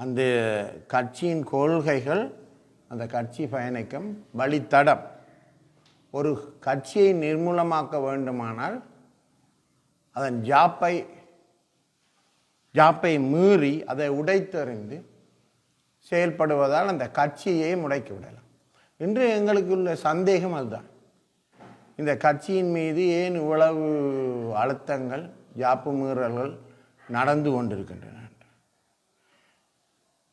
அந்த கட்சியின் கொள்கைகள், அந்த கட்சி பயணிக்கும் வழித்தடம். ஒரு கட்சியை நிர்மூலமாக்க வேண்டுமானால் அதன் ஜாப்பை மீறி அதை உடைத்தெறிந்து செயல்படுவதால் அந்த கட்சியை முடக்கி விடலாம். இன்று எங்களுக்கு உள்ள சந்தேகம் அதுதான். இந்த கட்சியின் மீது ஏன் இவ்வளவு அழுத்தங்கள், ஜாப்பு மீறல்கள் நடந்து கொண்டிருக்கின்றன?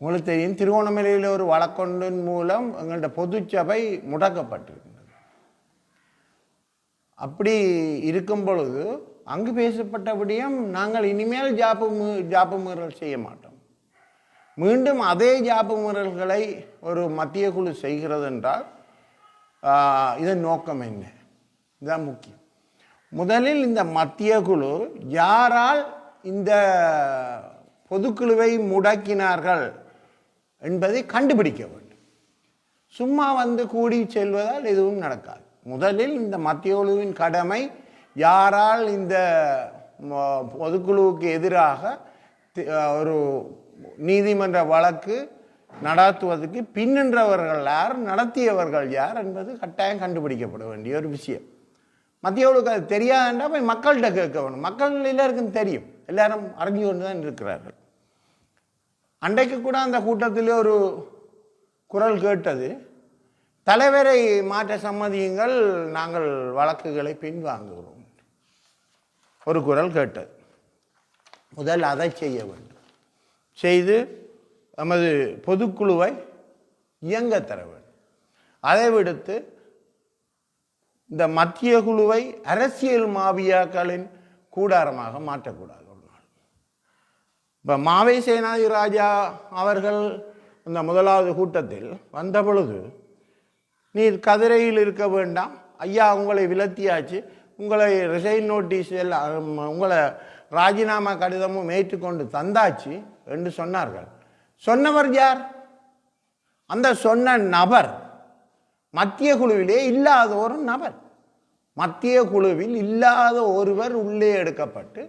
உங்களுக்கு தெரியும், திருவோணமலையில் ஒரு வழக்கொன்றின் மூலம் எங்கள்ட பொதுச்சபை முடக்கப்பட்டிருக்கின்றது. அப்படி இருக்கும் பொழுது அங்கு பேசப்பட்டபடியும் நாங்கள் இனிமேல் ஜாப்பு மீறல் செய்ய மாட்டோம். மீண்டும் அதே ஜாப்பு மீறல்களை ஒரு மத்திய குழு செய்கிறது என்றால் இதன் நோக்கம் என்ன? இதுதான் முக்கியம். முதலில் இந்த மத்திய குழு யாரால் இந்த பொதுக்குழுவை முடக்கினார்கள் என்பதை கண்டுபிடிக்க வேண்டும். சும்மா கூடி செல்வதால் எதுவும் நடக்காது. முதலில் இந்த மத்திய குழுவின் கடமை யாரால் இந்த பொதுக்குழுவுக்கு எதிராக ஒரு நீதிமன்ற வழக்கு நடத்துவதற்கு பின்னின்றவர்கள் யார், நடத்தியவர்கள் யார் என்பது கட்டாயம் கண்டுபிடிக்கப்பட வேண்டிய ஒரு விஷயம். மத்திய குழுக்கு அது தெரியாதுன்றா போய் மக்கள்கிட்ட கேட்க வேணும். மக்கள் எல்லாருக்கும் தெரியும், எல்லாரும் அறிஞ்சு கொண்டு தான் இருக்கிறார்கள். அன்றைக்கு கூட அந்த கூட்டத்தில் ஒரு குரல் கேட்டது, தலைவரை மாற்ற சம்மதியுங்கள், நாங்கள் வழக்குகளை பின்வாங்குகிறோம். ஒரு குரல் கேட்டது. முதல் அதை செய்ய வேண்டும். செய்து நமது பொதுக்குழுவை இயங்க தர வேண்டும். அதை விடுத்து இந்த மத்திய குழுவை அரசியல் மாபியாக்களின் கூடாரமாக மாற்றக்கூடாது. ஒரு நாள் இப்போ மாவை சேனாதி ராஜா அவர்கள் இந்த முதலாவது கூட்டத்தில் வந்த பொழுது, நீர் கதிரையில் இருக்க வேண்டாம் ஐயா, உங்களை விலத்தியாச்சு, உங்களை ரிசைன் நோட்டீஸ் எல்லாம், உங்களை ராஜினாமா கடிதமும் ஏற்றுக்கொண்டு தந்தாச்சு என்று சொன்னார்கள். சொன்னவர் யார்? அந்த சொன்ன நபர் மத்திய குழுவிலே இல்லாத ஒரு நபர். மத்திய குழுவில் இல்லாத ஒருவர் உள்ளே எடுக்கப்பட்டு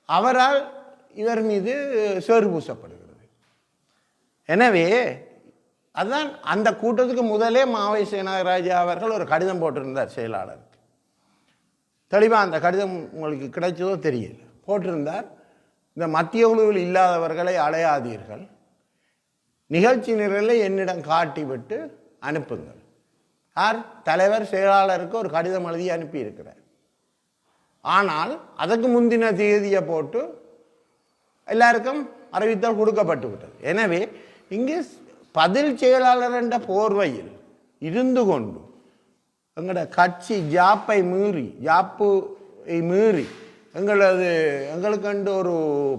அவரால் இவர் மீது சேறு பூசப்படுகிறது. எனவே அதுதான் அந்த கூட்டத்துக்கு முதலே மாவை சேனாராஜா அவர்கள் ஒரு கடிதம் போட்டிருந்தார் செயலாளருக்கு. தெளிவாக அந்த கடிதம் உங்களுக்கு கிடைச்சதோ தெரியல. போட்டிருந்தார், இந்த மத்திய குழுவில் இல்லாதவர்களை அலையாதீர்கள், நிகழ்ச்சி நிரலை என்னிடம் காட்டிவிட்டு அனுப்புங்கள். யார்? தலைவர் செயலாளருக்கு ஒரு கடிதம் எழுதி அனுப்பி இருக்கிறார். ஆனால் அதற்கு முந்தின தேதியை போட்டு எல்லாருக்கும் அறிவித்தல் கொடுக்கப்பட்டு விட்டது. எனவே இங்கே பதில் செயலாளர் என்ற போர்வையில் இருந்து கொண்டு எங்களோட கட்சி ஜாப்பை மீறி எங்களுக்கு ஒரு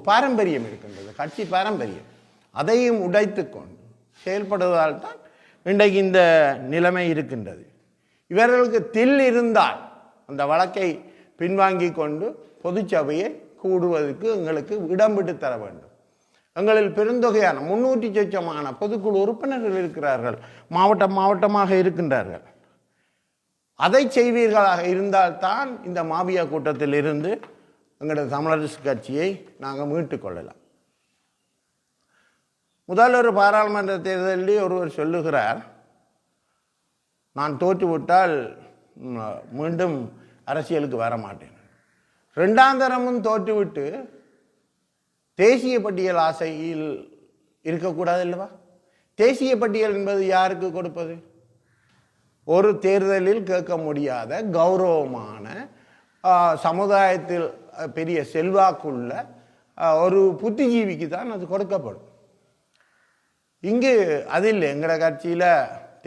பாரம்பரியம் இருக்கின்றது, கட்சி பாரம்பரியம். அதையும் உடைத்து கொண்டு செயல்படுவதால் தான் இன்றைக்கு இந்த நிலைமை இருக்கின்றது. இவர்களுக்கு தில் இருந்தால் அந்த வழக்கை பின்வாங்கி கொண்டு பொதுச்சபையை கூடுவதற்கு எங்களுக்கு இடம் விட்டு தர வேண்டும். எங்களில் பெருந்தொகையான 300 சொச்சமான பொதுக்குழு உறுப்பினர்கள் இருக்கிறார்கள், மாவட்டமாக இருக்கின்றார்கள். அதை செய்வீர்களாக இருந்தால்தான் இந்த மாபியா கூட்டத்தில் இருந்து எங்களது தமிழரசு கட்சியை நாங்கள் மீட்டு கொள்ளலாம். முதல் ஒரு பாராளுமன்ற தேர்தலில் ஒருவர் சொல்லுகிறார், நான் தோற்றுவிட்டால் மீண்டும் அரசியலுக்கு வர மாட்டேன். 2ஆம் தரமும் தோற்றுவிட்டு தேசிய பட்டியல் ஆசையில் இருக்கக்கூடாது இல்லவா? தேசிய பட்டியல் என்பது யாருக்கு கொடுப்பது? ஒரு தேர்தலில் கேட்க முடியாத கௌரவமான சமுதாயத்தில் பெரிய செல்வாக்குள்ள ஒரு புத்திஜீவிக்கு தான் அது கொடுக்கப்படும். இங்கு அது இல்லை. எங்களோட கட்சியில்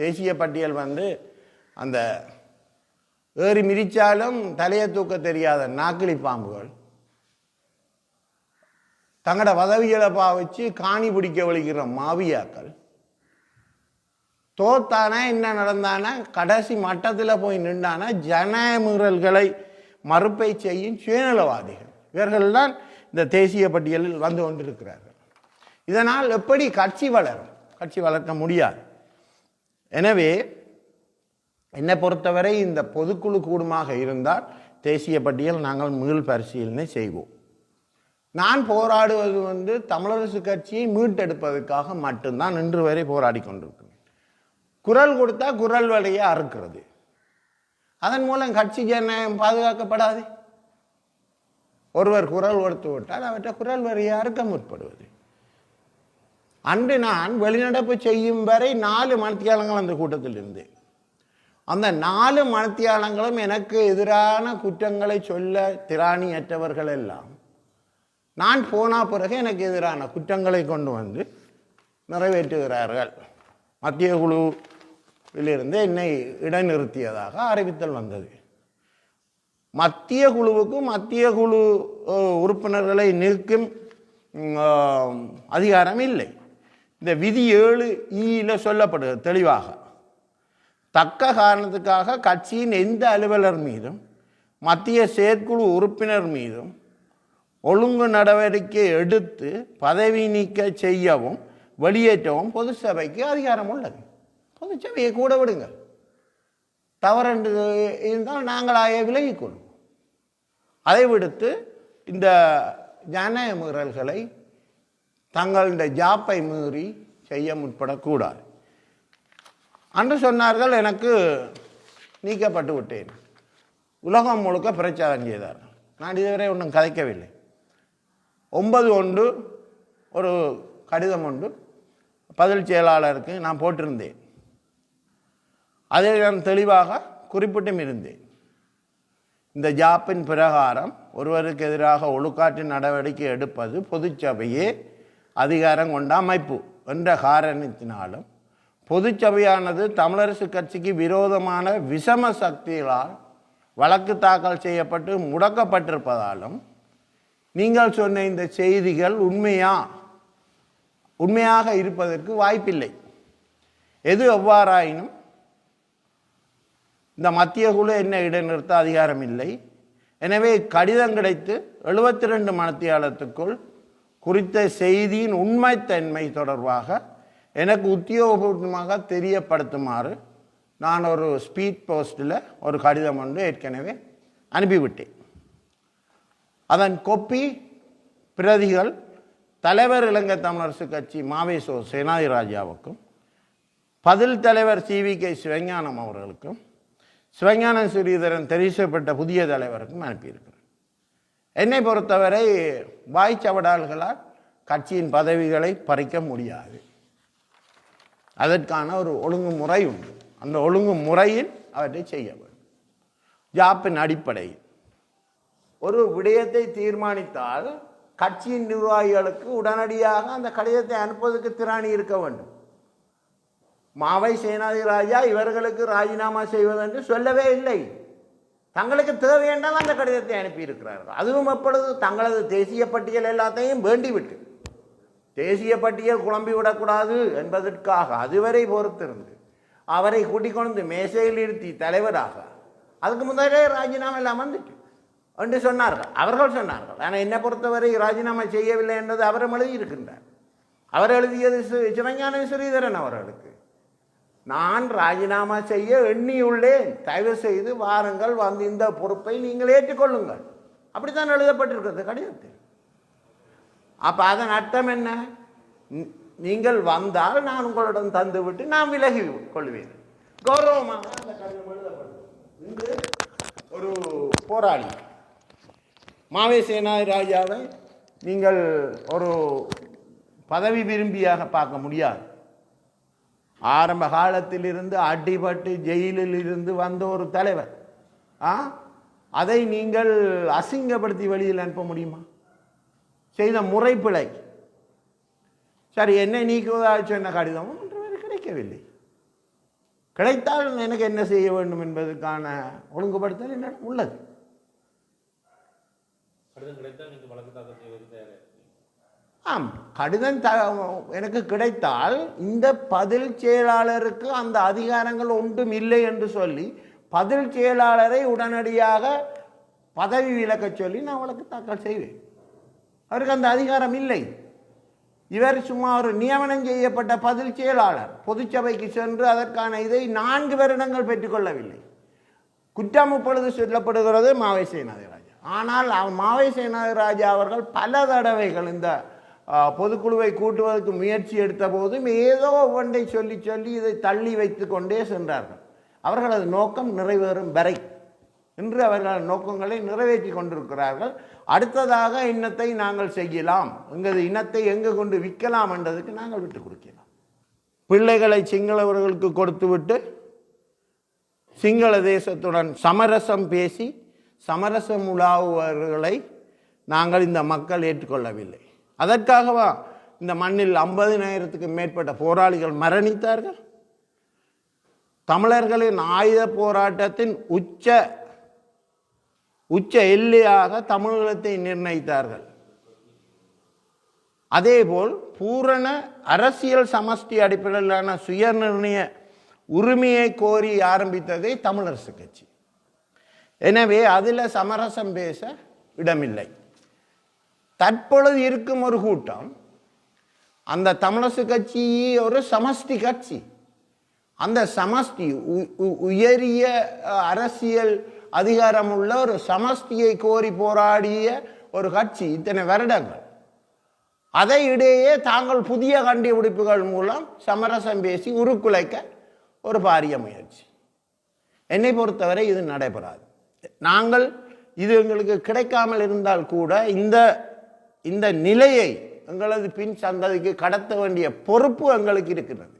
தேசிய பட்டியல் அந்த ஏறி மிதிச்சாலும் தலையை தூக்க தெரியாத நாக்கிலி பாம்புகள், தங்களோட பதவிகளை பாவிச்சு காணி பிடிக்க வலிக்கிற மாவியாக்கள், தோத்தானா என்ன நடந்தானா கடைசி மட்டத்தில் போய் நின்றானா ஜனநாயக மீறல்களை மறுப்பை செய்யும் சுயநலவாதிகள். இவர்கள்தான் இந்த தேசிய பட்டியலில் வந்து கொண்டிருக்கிறார்கள். இதனால் எப்படி கட்சி வளரும்? கட்சி வளர்க்க முடியாது. எனவே என்னை பொறுத்தவரை இந்த பொதுக்குழு கூடுமாக இருந்தால் தேசிய பட்டியல் நாங்கள் மீள் பரிசீலனை செய்வோம். நான் போராடுவது தமிழரசு கட்சியை மீட்டெடுப்பதற்காக மட்டும்தான் இன்று வரை போராடி கொண்டிருக்கிறேன். குரல் கொடுத்தா குரல் வழியை அறுக்கிறது. அதன் மூலம் கட்சி ஜனநாயகம் பாதுகாக்கப்படாது. ஒருவர் குரல் கொடுத்து விட்டால் அவற்றை குரல் வழியை அறுக்க முற்படுவது. அன்று நான் வெளிநடப்பு செய்யும் வரை 4 மணித்தியாலங்கள் அந்த கூட்டத்தில் இருந்தேன். அந்த 4 மணித்தியாலங்களும் எனக்கு எதிரான குற்றங்களை சொல்ல திராணியற்றவர்கள் எல்லாம் நான் போன பிறகு எனக்கு எதிரான குற்றங்களை கொண்டு வந்து நிறைவேற்றுகிறார்கள். மத்திய குழுவிலிருந்து என்னை இடைநிறுத்தியதாக அறிவித்தல் வந்தது. மத்திய குழுவுக்கும் மத்திய குழு உறுப்பினர்களை நிற்கும் அதிகாரம் இல்லை. இந்த விதி 7E சொல்லப்படுகிறது தெளிவாக. தக்க காரணத்துக்காக கட்சியின் எந்த அலுவலர் மீதும் மத்திய செயற்குழு உறுப்பினர் மீதும் ஒழுங்கு நடவடிக்கை எடுத்து பதவி நீக்க செய்யவும் வெளியேற்றவும் பொது சபைக்கு அதிகாரம் உள்ளது. பொது சபையை கூட விடுங்கள். தவறு இருந்தால் நாங்களாக விலகிக்கொள்வோம். அதை விடுத்து இந்த ஜனநாயக மீறல்களை தங்களுடைய ஜாப்பை மீறி செய்ய முற்படக்கூடாது. அன்று சொன்னார்கள் எனக்கு நீக்கப்பட்டு விட்டேன். உலகம் முழுக்க பிரச்சாரம் செய்தார்கள். நான் இதுவரை ஒன்றும் கதைக்கவில்லை. 9 ஒரு கடிதம் பதில் செயலாளருக்கு நான் போட்டிருந்தேன். அதை நான் தெளிவாக குறிப்பிட்டும் இருந்தேன். இந்த ஜாப்பின் பிரகாரம் ஒருவருக்கு எதிராக ஒழுக்காற்று நடவடிக்கை எடுப்பது பொதுச்சபையே அதிகாரம் கொண்ட அமைப்பு என்ற காரணத்தினாலும் பொதுச்சபையானது தமிழரசு கட்சிக்கு விரோதமான விஷம சக்திகளால் வழக்கு தாக்கல் செய்யப்பட்டு முடக்கப்பட்டிருப்பதாலும் நீங்கள் சொன்ன இந்த செய்திகள் உண்மையாக இருப்பதற்கு வாய்ப்பில்லை. எது எவ்வாறாயினும் இந்த மத்திய குழு என்ன இடைநிறுத்த அதிகாரம் இல்லை. எனவே கடிதம் கிடைத்து 72 மணித்தியாலத்துக்குள் குறித்த செய்தியின் உண்மைத்தன்மை தொடர்பாக எனக்கு உத்தியோகபூர்வமாக தெரியப்படுத்துமாறு நான் ஒரு ஸ்பீட் போஸ்டில் ஒரு கடிதம் ஏற்கனவே அனுப்பிவிட்டேன். அதன் கொப்பி பிரதிகள் தலைவர் இலங்கை தமிழரசு கட்சி மாவேசோ சேனாதிராஜாவுக்கும் பதில் தலைவர் CVK சிவஞானம் அவர்களுக்கும் சிவஞானம் ஸ்ரீதரன் தெரிவிக்கப்பட்ட புதிய தலைவருக்கும் அனுப்பியிருக்கிறேன். என்னை பொறுத்தவரை வாய்ச்சவடால்களால் கட்சியின் பதவிகளை பறிக்க முடியாது. அதற்கான ஒரு ஒழுங்குமுறை உண்டு. அந்த ஒழுங்குமுறையில் அவற்றை செய்ய வேண்டும். ஜாப்பின் அடிப்படையில் ஒரு விடயத்தை தீர்மானித்தால் கட்சியின் நிர்வாகிகளுக்கு உடனடியாக அந்த கடிதத்தை அனுப்புவதற்கு திராணி இருக்க வேண்டும். மாவை சேனாதிராஜா இவர்களுக்கு ராஜினாமா செய்வதென்று சொல்லவே இல்லை. தங்களுக்கு தேவையென்றால் அந்த கடிதத்தை அனுப்பியிருக்கிறார்கள். அதுவும் எப்பொழுது தங்களது தேசிய பட்டியல் எல்லாத்தையும் வேண்டிவிட்டு தேசிய பட்டியல் குழம்பி விடக்கூடாது என்பதற்காக அதுவரை பொறுத்திருந்து அவரை கூட்டிக் கொண்டு மேசையில் இருத்தி தலைவராக அதுக்கு முதலே ராஜினாமா எல்லாம் வந்துட்டு என்று சொன்னார்கள். அவர்கள் சொன்னார்கள். ஆனால் என்னை பொறுத்தவரை ராஜினாமா செய்யவில்லை என்பது அவரும் எழுதியிருக்கின்றார். அவர் எழுதியது சிவஞான ஸ்ரீதரன் அவர்களுக்கு. நான் ராஜினாமா செய்ய எண்ணியுள்ளேன், தயவு செய்து வாருங்கள், வந்து இந்த பொறுப்பை நீங்கள் ஏற்றுக்கொள்ளுங்கள். அப்படித்தான் எழுதப்பட்டிருக்கிறது கடிதத்தில். அப்போ அதன் அர்த்தம் என்ன? நீங்கள் வந்தால் நான் உங்களிடம் தந்துவிட்டு நான் விலகி கொள்வேன். கௌரவமாக அந்த கடிதம் எழுதப்பட்டது. இன்று ஒரு போராளி மாவே சேனாதிராஜாவை நீங்கள் ஒரு பதவி விரும்பியாக பார்க்க முடியாது. ஆரம்ப காலத்திலிருந்து அடிபட்டு ஜெயிலில் இருந்து வந்த ஒரு தலைவர். அதை நீங்கள் அசிங்கப்படுத்தி வெளியில் அனுப்ப முடியுமா? செய்த முறைப்பிழை. சரி, என்னை நீக்குவதாக சொன்ன கடிதமும் ஒன்று கிடைக்கவில்லை. கிடைத்தால் எனக்கு என்ன செய்ய வேண்டும் என்பதற்கான ஒழுங்குபடுத்தல் என்னிடம் உள்ளது. ஆம், கடிதம் எனக்கு கிடைத்தால் இந்த பதில் செயலாளருக்கு அந்த அதிகாரங்கள் ஒன்றும் இல்லை என்று சொல்லி பதில் செயலாளரை உடனடியாக பதவி விலக்க சொல்லி நான் வழக்கு தாக்கல் செய்வேன். அவருக்கு அந்த அதிகாரம் இல்லை. இவர் சும்மா ஒரு நியமனம் செய்யப்பட்ட பதில் செயலாளர். பொதுச்சபைக்கு சென்று அதற்கான இதை 4 வருடங்கள் பெற்றுக்கொள்ளவில்லை. குற்றம் இப்பொழுது சொல்லப்படுகிறது மாவை சேனாதிராஜா. ஆனால் மாவை சேனாதிராஜா அவர்கள் பல தடவைகள் இந்த பொதுக்குழுவை கூட்டுவதற்கு முயற்சி எடுத்த போதும் ஏதோ ஒன்றை சொல்லி சொல்லி இதை தள்ளி வைத்து கொண்டே சென்றார்கள். அவர்களது நோக்கம் நிறைவேறும் வரை இன்று அவர்கள் நோக்கங்களை நிறைவேற்றி கொண்டிருக்கிறார்கள். அடுத்ததாக இனத்தை நாங்கள் செய்யலாம், எங்களது இனத்தை எங்கே கொண்டு விற்கலாம் என்றதுக்கு நாங்கள் விட்டு கொடுக்கலாம். பிள்ளைகளை சிங்களவர்களுக்கு கொடுத்துவிட்டு சிங்கள தேசத்துடன் சமரசம் பேசி சமரசம் உலாவுவர்களை நாங்கள் இந்த மக்கள் ஏற்றுக்கொள்ளவில்லை. அதற்காகவா இந்த மண்ணில் 50,000க்கு மேற்பட்ட போராளிகள் மரணித்தார்கள்? தமிழர்களின் ஆயுத போராட்டத்தின் உச்ச எல்லையாக தமிழகத்தை நிர்ணயித்தார்கள். அதேபோல் பூரண அரசியல் சமஷ்டி அடிப்படையிலான சுயநிர்ணய உரிமையை கோரி ஆரம்பித்ததே தமிழரசு கட்சி. எனவே அதில் சமரசம் பேச இடமில்லை. தற்பொழுது இருக்கும் ஒரு கூட்டம் அந்த தமிழரசு கட்சி ஒரு சமஷ்டி கட்சி. அந்த சமஷ்டி உயரிய அரசியல் அதிகாரம் உள்ள ஒரு சமஷ்டியை கோரி போராடிய ஒரு கட்சி இத்தனை வருடங்கள். அதை இடையே தாங்கள் புதிய கண்டுபிடிப்புகள் மூலம் சமரசம் பேசி உருக்குலைக்க ஒரு பாரிய முயற்சி. என்னை பொறுத்தவரை இது நடைபெறாது. நாங்கள் இது எங்களுக்கு கிடைக்காமல் இருந்தால் கூட இந்த நிலையை எங்களது பின் சந்ததிக்கு கடத்த வேண்டிய பொறுப்பு எங்களுக்கு இருக்கிறது.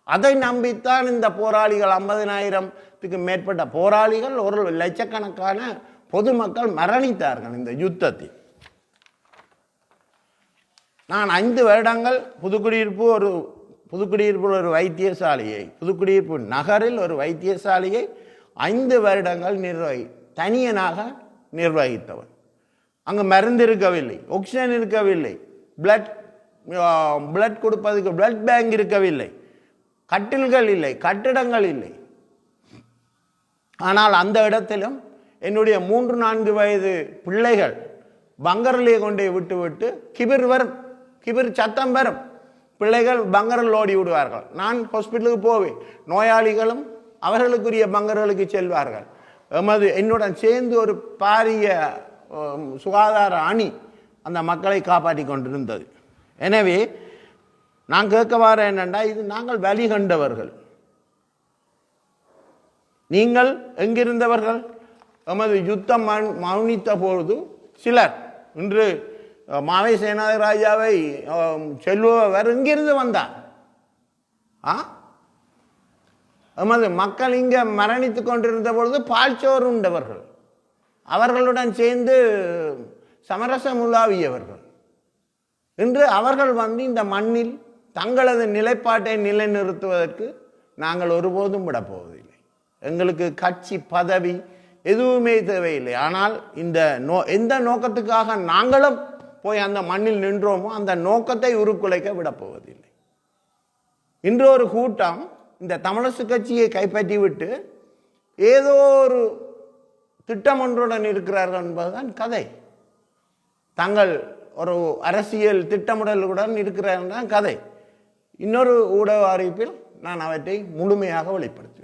அதை நம்பித்தான் இந்த போராளிகள் 50,000க்கு மேற்பட்ட போராளிகள், 1 லட்சக்கணக்கான பொதுமக்கள் மரணித்தார்கள் இந்த யுத்தத்தில். நான் 5 வருடங்கள் புதுக்குடியிருப்பில் ஒரு வைத்தியசாலையை, புதுக்குடியிருப்பு நகரில் ஒரு வைத்தியசாலையை 5 வருடங்கள் தனியனாக நிர்வகித்தவன். அங்கு மருந்து இருக்கவில்லை, ஆக்சிஜன் இருக்கவில்லை, பிளட் கொடுப்பதற்கு பிளட் பேங்க் இருக்கவில்லை, கட்டில்கள் இல்லை, கட்டிடங்கள் இல்லை. ஆனால் அந்த இடத்திலும் என்னுடைய 3-4 வயது பிள்ளைகள் பங்கரிலே கொண்டே விட்டு கிபிர் சத்தம் வரும், பிள்ளைகள் பங்கரில் ஓடி விடுவார்கள். நான் ஹாஸ்பிட்டலுக்கு போவேன், நோயாளிகளும் அவர்களுக்குரிய பங்கர்களுக்கு செல்வார்கள். என்னுடன் சேர்ந்து ஒரு பாரிய சுகாதார அணி அந்த மக்களை காப்பாற்றி கொண்டிருந்தது. எனவே நான் கேட்க வர என்னென்னா, இது நாங்கள் வழி கண்டவர்கள், நீங்கள் எங்கிருந்தவர்கள்? யுத்தம் மௌனித்த பொழுது சிலர் இன்று மாவை சேனாதிராஜாவை செல்பவர் இங்கிருந்து வந்தார். மக்கள் இங்கே மரணித்து கொண்டிருந்த பொழுது பால்சோறு உண்டவர்கள், அவர்களுடன் சேர்ந்து சமரசம் உலாவியவர்கள். இன்று அவர்கள் வந்து இந்த மண்ணில் தங்களது நிலைப்பாட்டை நிலைநிறுத்துவதற்கு நாங்கள் ஒருபோதும் விடப்போவதில்லை. எங்களுக்கு கட்சி பதவி எதுவுமே தேவையில்லை. ஆனால் எந்த நோக்கத்துக்காக நாங்களும் போய் அந்த மண்ணில் நின்றோமோ அந்த நோக்கத்தை உருக்குலைக்க விடப்போவதில்லை. இன்று ஒரு கூட்டம் இந்த தமிழரசு கட்சியை கைப்பற்றிவிட்டு ஏதோ ஒரு திட்டம் ஒன்றுடன் இருக்கிறார்கள் என்பதுதான் கதை. தங்கள் ஒரு அரசியல் திட்டமிடலுடன் இருக்கிறார்கள் தான் கதை. இன்னொரு ஊடக அறிவிப்பில் நான் அவற்றை முழுமையாக வெளிப்படுத்துவேன்.